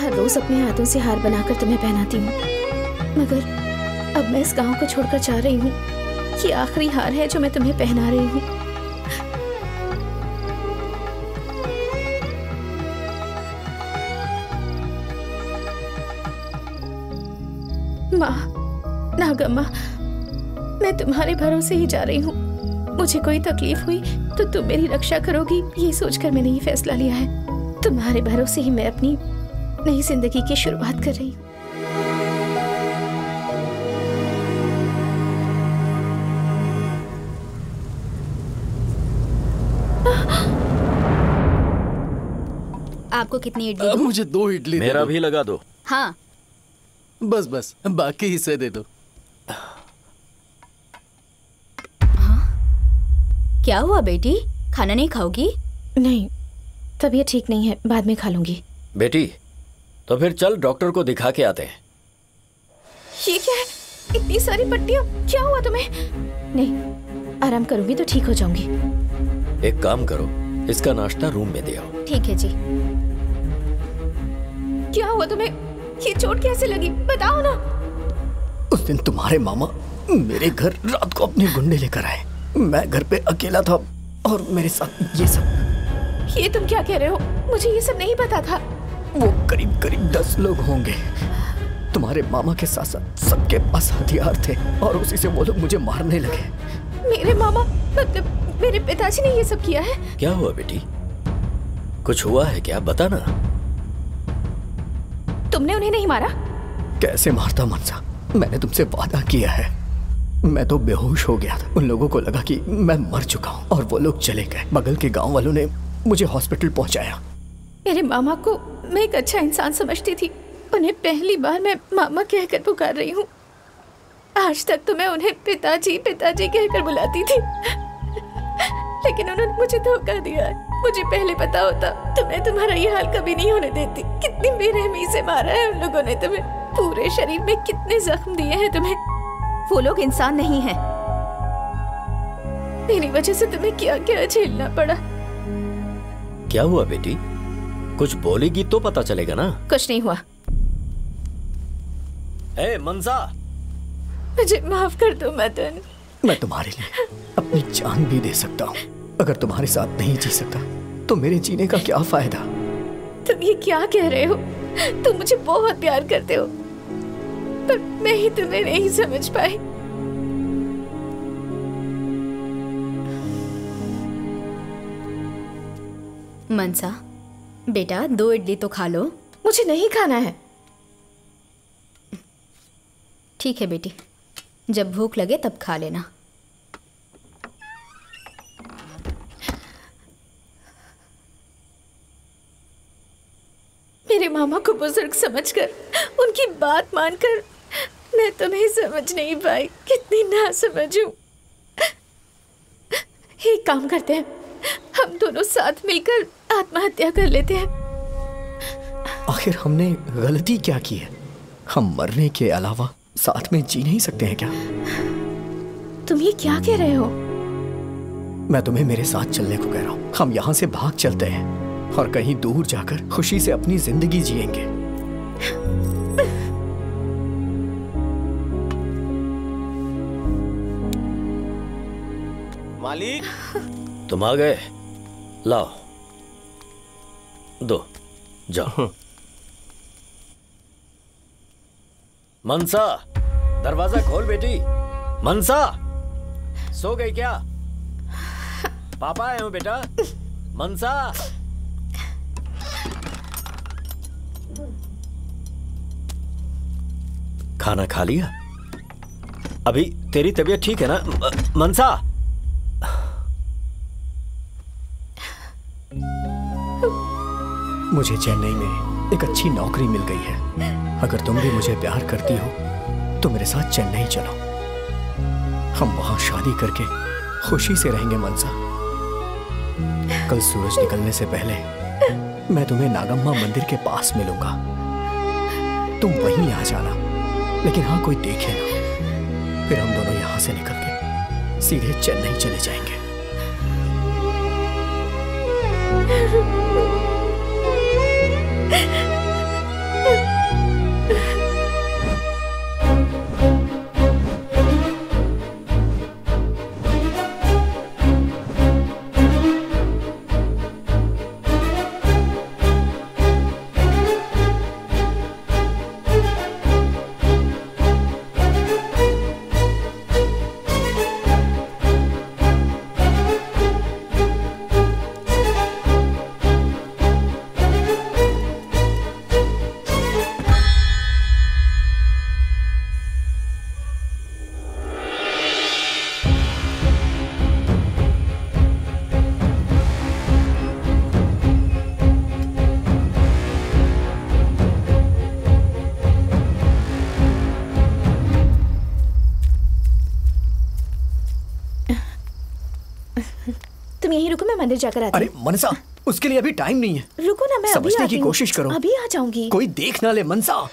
हर रोज अपने हाथों से हार बनाकर तुम्हें पहनाती हूँ, मगर अब मैं इस गांव को छोड़कर जा रही हूँ। ये आखिरी हार है जो मैं तुम्हें पहना रही हूँ। माँ, नागम्मा, मैं तुम्हारे भरोसे ही जा रही हूँ। मुझे कोई तकलीफ हुई तो तुम मेरी रक्षा करोगी, ये सोचकर मैंने ये फैसला लिया है। तुम्हारे भरोसे ही मैं अपनी नई जिंदगी की शुरुआत कर रही हूँ। आपको कितनी इडली दूं? मुझे 2 इडली दे मेरा दो। भी लगा दो। हाँ। बस बस, बाकी हिस्से दे दो। क्या हुआ बेटी, खाना नहीं खाओगी? नहीं, तबीयत ठीक नहीं है, बाद में खा लूंगी। बेटी, तो फिर चल डॉक्टर को दिखा के आते हैं। ये क्या है, इतनी सारी पट्टियां, क्या हुआ तुम्हें? नहीं, आराम करूंगी तो ठीक हो जाऊंगी। एक काम करो, इसका नाश्ता रूम में दे आओ। ठीक है जी। क्या हुआ तुम्हें? ये चोट कैसे लगी, बताओ ना। उस दिन तुम्हारे मामा मेरे घर रात को अपने गुंडे लेकर आए। मैं घर पे अकेला था और मेरे साथ ये सब। ये तुम क्या कह रहे हो? मुझे ये सब नहीं पता था। वो करीब करीब 10 लोग होंगे। तुम्हारे मामा के साथ साथ सबके पास हथियार थे और उसी से वो लोग मुझे मारने लगे। मेरे मामा, मतलब मेरे पिताजी ने ये सब किया है? क्या हुआ बेटी, कुछ हुआ है क्या, बता ना। तुमने उन्हें नहीं मारा? कैसे मारता मनसा, मैंने तुमसे वादा किया है। मैं तो बेहोश हो गया था। उन लोगों को लगा कि मैं मर चुका हूँ और वो लोग चले गए। बगल के गांव वालों ने मुझे हॉस्पिटल पहुंचाया। मेरे मामा को मैं एक अच्छा इंसान समझती थी। उन्हें पहली बार मैं मामा कहकर पुकार रही हूँ। आज तक तो मैं उन्हें पिताजी पिताजी कहकर बुलाती थी, लेकिन उन्होंने मुझे धोखा दिया है। मुझे पहले पता होता तो मैं तुम्हारा ये हाल कभी नहीं होने देती। कितनी बेरहमी से मारा है उन लोगों ने तुम्हें। पूरे शरीर में कितने जख्म दिए हैं तुम्हें। वो लोग इंसान नहीं हैं। मेरी वजह से तुम्हें क्या क्या झेलना पड़ा। क्या हुआ बेटी, कुछ बोलेगी तो पता चलेगा ना। कुछ नहीं हुआ। ए मनसा, मुझे माफ कर दो मदन। मैं तुम्हारे लिए अपनी जान भी दे सकता हूँ। अगर तुम्हारे साथ नहीं जी सकता तो मेरे जीने का क्या फायदा। तुम ये क्या कह रहे हो? तुम मुझे बहुत प्यार करते हो, पर मैं ही तुम्हें नहीं समझ पाई। मनसा बेटा, 2 इडली तो खा लो। मुझे नहीं खाना है। ठीक है बेटी, जब भूख लगे तब खा लेना। मेरे मामा को बुजुर्ग समझकर, उनकी बात मानकर मैं तुम्हें समझ नहीं पाई। कितनी नासमझ हूं। एक काम करते हैं, हम दोनों साथ मिलकर आत्महत्या कर लेते हैं। आखिर हमने गलती क्या की है? हम मरने के अलावा साथ में जी नहीं सकते हैं क्या? तुम ये क्या कह रहे हो? मैं तुम्हें मेरे साथ चलने को कह रहा हूँ। हम यहाँ से भाग चलते हैं और कहीं दूर जाकर खुशी से अपनी जिंदगी जिएंगे। मालिक, तुम आ गए। लाओ, दो, जाओ। मनसा, दरवाजा खोल बेटी। मनसा, सो गई क्या? पापा आए हो बेटा। मनसा, खाना खा लिया? अभी तेरी तबीयत ठीक है ना मनसा? मुझे चेन्नई में एक अच्छी नौकरी मिल गई है। अगर तुम भी मुझे प्यार करती हो तो मेरे साथ चेन्नई चलो। हम वहां शादी करके खुशी से रहेंगे मनसा। कल सूरज निकलने से पहले मैं तुम्हें नागम्मा मंदिर के पास मिलूंगा। तुम वहीं आ जाना, लेकिन हाँ कोई देखे ना। फिर हम दोनों यहां से निकल के सीधे चेन्नई चले जाएंगे। तुम यहीं रुको, मैं मंदिर जाकर आती अरे हूँ। मनसा, उसके लिए अभी टाइम नहीं है। रुको ना, मैं अभी समझने आती की हूँ। कोशिश करो। अभी आ जाऊंगी। कोई देख ना ले मनसा।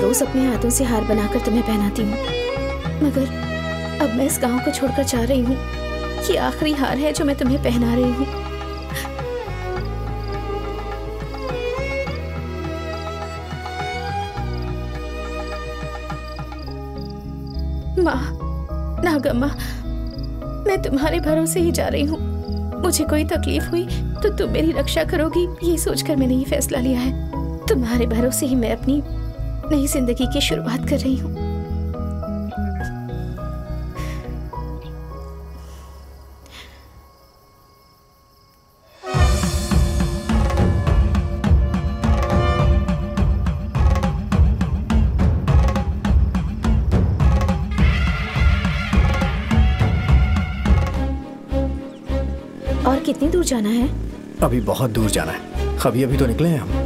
रोज अपने हाथों से हार बनाकर तुम्हें पहनाती हूँ, मगर अब मैं इस गांव को छोड़कर जा रही हूँ। ये आखिरी हार है जो मैं तुम्हें पहना रही हूँ। माँ, नागम्मा, मैं तुम्हारे भरोसे ही जा रही हूँ। मुझे कोई तकलीफ हुई तो तुम मेरी रक्षा करोगी, ये सोचकर मैंने ये फैसला लिया है। तुम्हारे भरोसे ही मैं अपनी नई जिंदगी की शुरुआत कर रही हूँ। और कितनी दूर जाना है? अभी बहुत दूर जाना है। अभी अभी तो निकले हैं हम।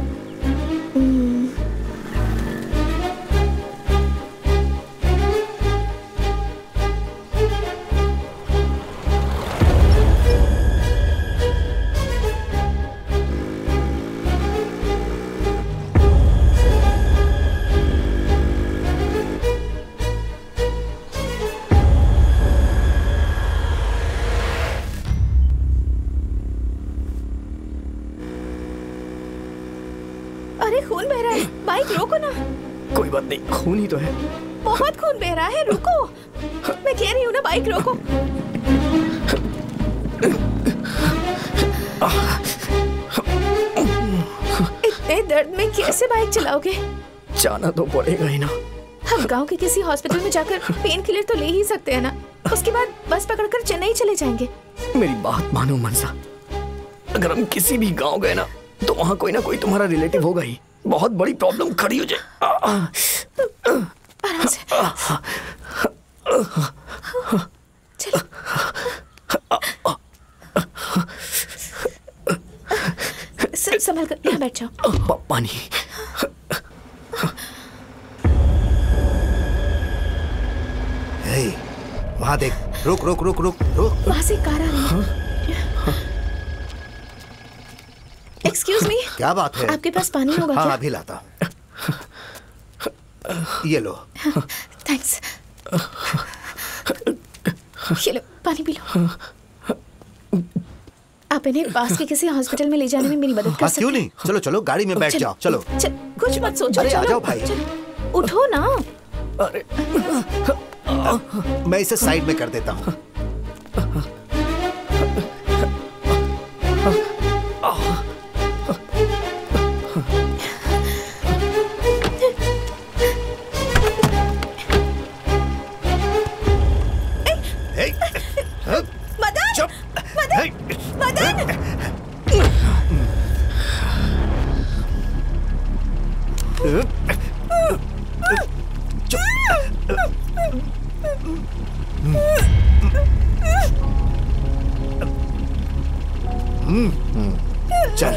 अरे खून बह रहा है, बाइक रोको ना। कोई बात नहीं, खून ही तो है। बहुत खून बह रहा है, रुको। मैं कह रही हूँ ना, बाइक रोको। इतने दर्द में कैसे बाइक चलाओगे? जाना तो पड़ेगा ही ना। हम गांव के किसी हॉस्पिटल में जाकर पेन किलर तो ले ही सकते हैं ना। उसके बाद बस पकड़कर चेन्नई चले जाएंगे। मेरी बात मानो मनसा, अगर हम किसी भी गांव गए ना तो वहाँ कोई ना कोई तुम्हारा रिलेटिव होगा ही। बहुत बड़ी प्रॉब्लम खड़ी हो जाए। आराम से। चलो। संभल कर यहाँ बैठ जाओ। पानी। वहाँ देख, रुक रुक रुक रुक रुक। वहाँ से कार आ रही है। Excuse me. क्या बात है? आपके पास पानी होगा? हाँ, क्या? अभी लाता हूँ। ये लो। थैंक्स। ये लो, पानी पी लो। आप इन्हें पास के किसी हॉस्पिटल में ले जाने में मेरी मदद कर सकते हैं? क्यों नहीं, चलो चलो गाड़ी में बैठ जाओ। चलो कुछ मत सोचो। अरे आ चलो, जाओ भाई। चलो, उठो ना। अरे मैं इसे साइड में कर देता हूँ। चल।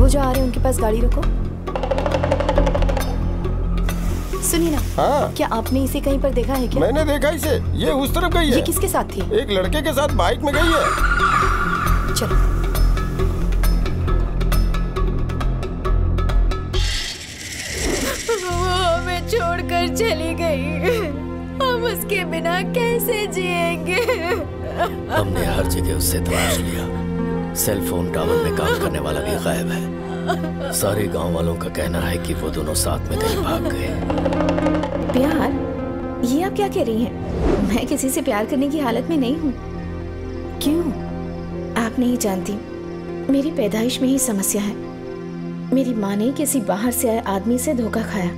जो आ रहे हैं उनके पास गाड़ी रोको। सुनिए ना। हाँ? क्या आपने इसे कहीं पर देखा है क्या? मैंने देखा इसे, ये उस तरफ गई है। ये किसके साथ थी? एक लड़के के साथ बाइक में गई है। चलो। वो हमें छोड़कर चली गई। हम उसके बिना कैसे जिएंगे? हमने हर जगह उससे तलाश लिया, सेल फोन टावर में काम करने वाला भी गायब है। सारे गांव वालों का कहना है कि वो दोनों साथ में कहीं भाग गए। प्यार? ये आप क्या कह रही हैं? मैं किसी से प्यार करने की हालत में नहीं हूँ। क्यों? आप नहीं जानती, मेरी पैदाइश में ही समस्या है। मेरी माँ ने किसी बाहर से आए आदमी से धोखा खाया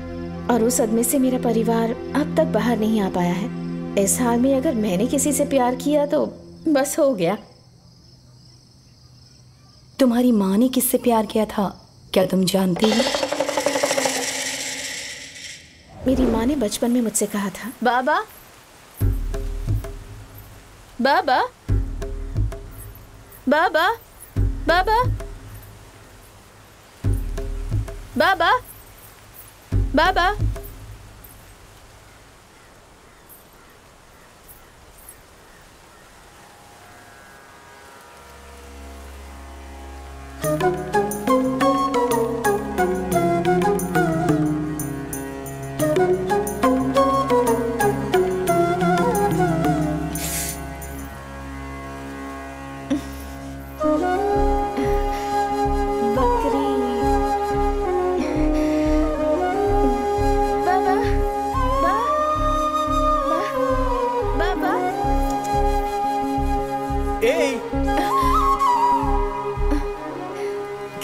और उस सदमे से मेरा परिवार अब तक बाहर नहीं आ पाया है। इस हाल में अगर मैंने किसी से प्यार किया तो बस हो गया। तुम्हारी माँ ने किससे प्यार किया था, क्या तुम जानती हो? मेरी माँ ने बचपन में मुझसे कहा था, बाबा बाबा बाबा बाबा बाबा बाबा।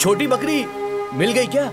छोटी बकरी मिल गई क्या?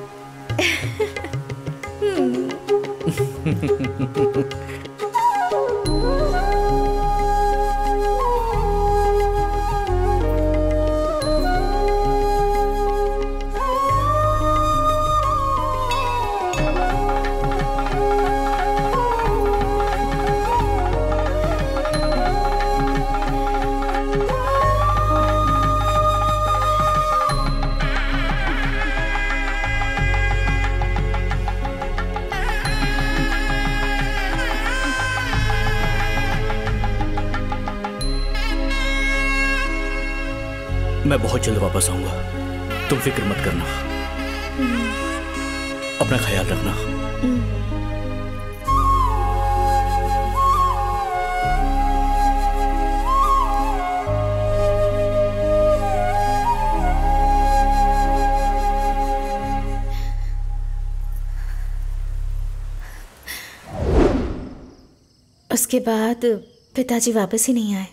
मैं बहुत जल्द वापस आऊंगा, तुम फिक्र मत करना। अपना ख्याल रखना। उसके बाद पिताजी वापस ही नहीं आए।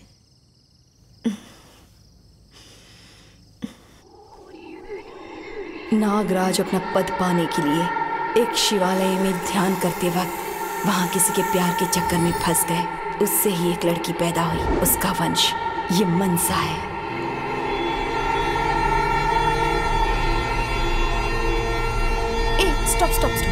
नागराज अपना पद पाने के लिए एक शिवालय में ध्यान करते वक्त वहां किसी के प्यार के चक्कर में फंस गए। उससे ही एक लड़की पैदा हुई, उसका वंश ये मनसा है। ए, स्टॉप स्टॉप स्टॉप।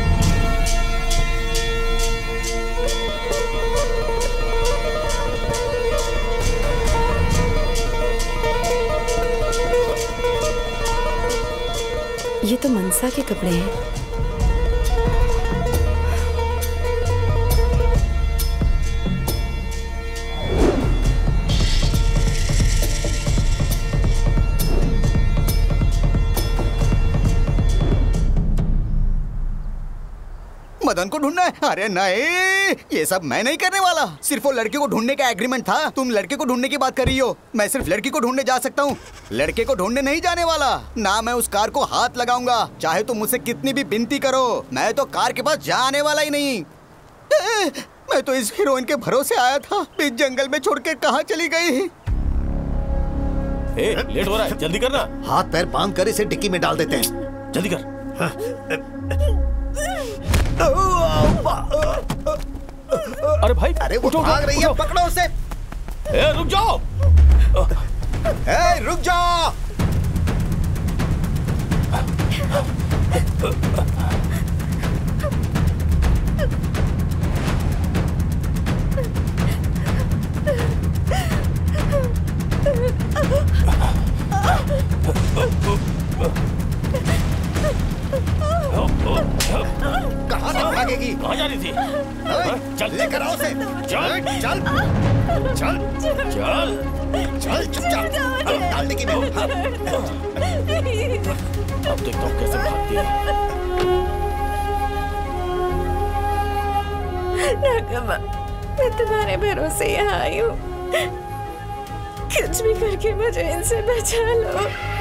ये तो मनसा के कपड़े हैं। मदन को ढूंढना है? अरे नहीं, ये सब मैं नहीं करने वाला। सिर्फ वो लड़के को ढूंढने का एग्रीमेंट था। तुम लड़के को ढूंढने की बात कर रही हो, मैं सिर्फ लड़की को ढूंढने जा सकता हूँ, लड़के को ढूंढने नहीं जाने वाला। ना मैं उस कार को हाथ लगाऊंगा, चाहे तुम मुझसे कितनी भी विनती करो। मैं तो कार के पास जाने वाला ही नहीं। मैं तो इस हीरोइन के भरोसे आया था, बीच जंगल में छोड़ के कहाँ चली गई? लेट हो रहा है, जल्दी करना। हाथ पैर बांध कर इसे डिक्की में डाल देते हैं। जल्दी कर। अरे भाई, अरे वो भाग रही है, पकड़ो उसे। रुक जाओ। रुक जाओ। कहाँ तक भागेगी? कहाँ जा रही थी? चल लेकर आओ उसे। चल चल चल चल चल चुपचाप डाल डिक्की में। अब देखता हूँ कैसे भागती है। नागम्मा, मैं तुम्हारे भरोसे यहाँ आई हूँ। कुछ भी करके मुझे इनसे बचा लो।